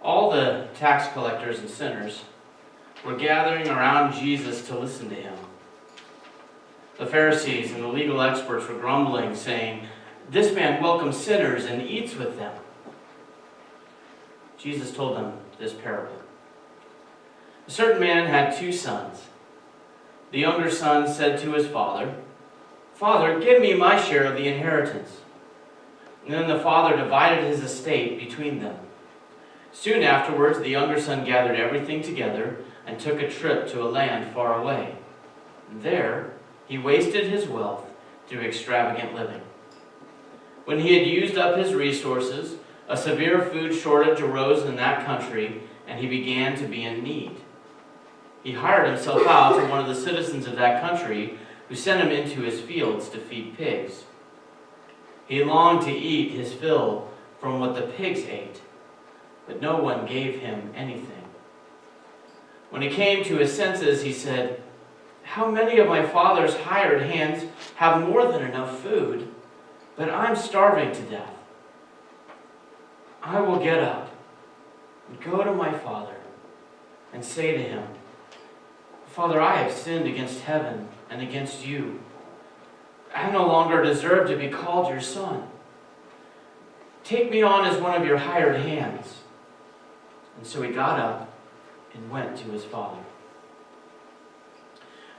All the tax collectors and sinners were gathering around Jesus to listen to him. The Pharisees and the legal experts were grumbling, saying, "This man welcomes sinners and eats with them." Jesus told them this parable. A certain man had 2 sons. The younger son said to his father, "Father, give me my share of the inheritance." And then the father divided his estate between them. Soon afterwards, the younger son gathered everything together and took a trip to a land far away. And there, he wasted his wealth through extravagant living. When he had used up his resources, a severe food shortage arose in that country, and he began to be in need. He hired himself out to one of the citizens of that country, who sent him into his fields to feed pigs. He longed to eat his fill from what the pigs ate, but no one gave him anything. When he came to his senses, he said, "How many of my father's hired hands have more than enough food, but I'm starving to death. I will get up and go to my father and say to him, 'Father, I have sinned against heaven and against you. I no longer deserve to be called your son. Take me on as one of your hired hands.' And so he got up and went to his father.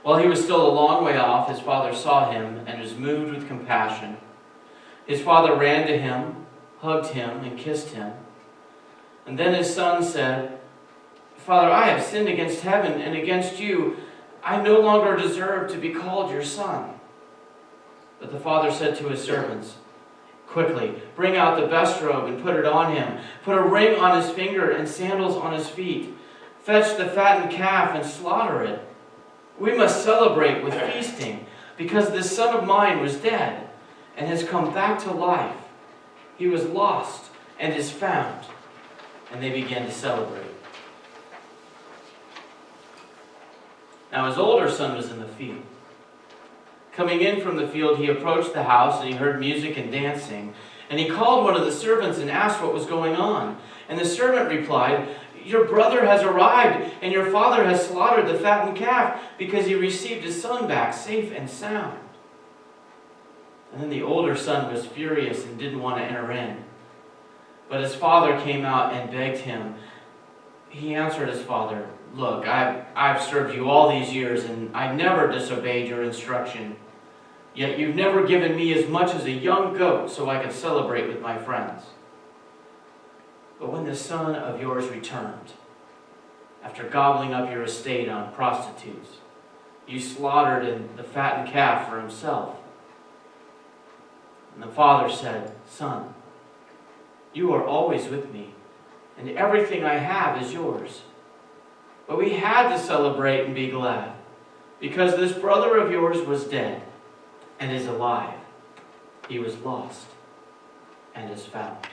While he was still a long way off, his father saw him and was moved with compassion. His father ran to him, hugged him, and kissed him. And then his son said, 'Father, I have sinned against heaven and against you. I no longer deserve to be called your son.' But the father said to his servants, 'Quickly, bring out the best robe and put it on him. Put a ring on his finger and sandals on his feet. Fetch the fattened calf and slaughter it. We must celebrate with feasting, because this son of mine was dead and has come back to life. He was lost and is found.' And they began to celebrate. Now his older son was in the field. Coming in from the field, he approached the house, and he heard music and dancing. And he called one of the servants and asked what was going on. And the servant replied, 'Your brother has arrived, and your father has slaughtered the fattened calf, because he received his son back safe and sound.' And then the older son was furious and didn't want to enter in. But his father came out and begged him. He answered his father, 'Look, I've served you all these years, and I never disobeyed your instruction. Yet you've never given me as much as a young goat so I could celebrate with my friends. But when this son of yours returned, after gobbling up your estate on prostitutes, you slaughtered the fattened calf for himself.' And the father said, 'Son, you are always with me, and everything I have is yours. But we had to celebrate and be glad, because this brother of yours was dead and is alive. He was lost and is found.'"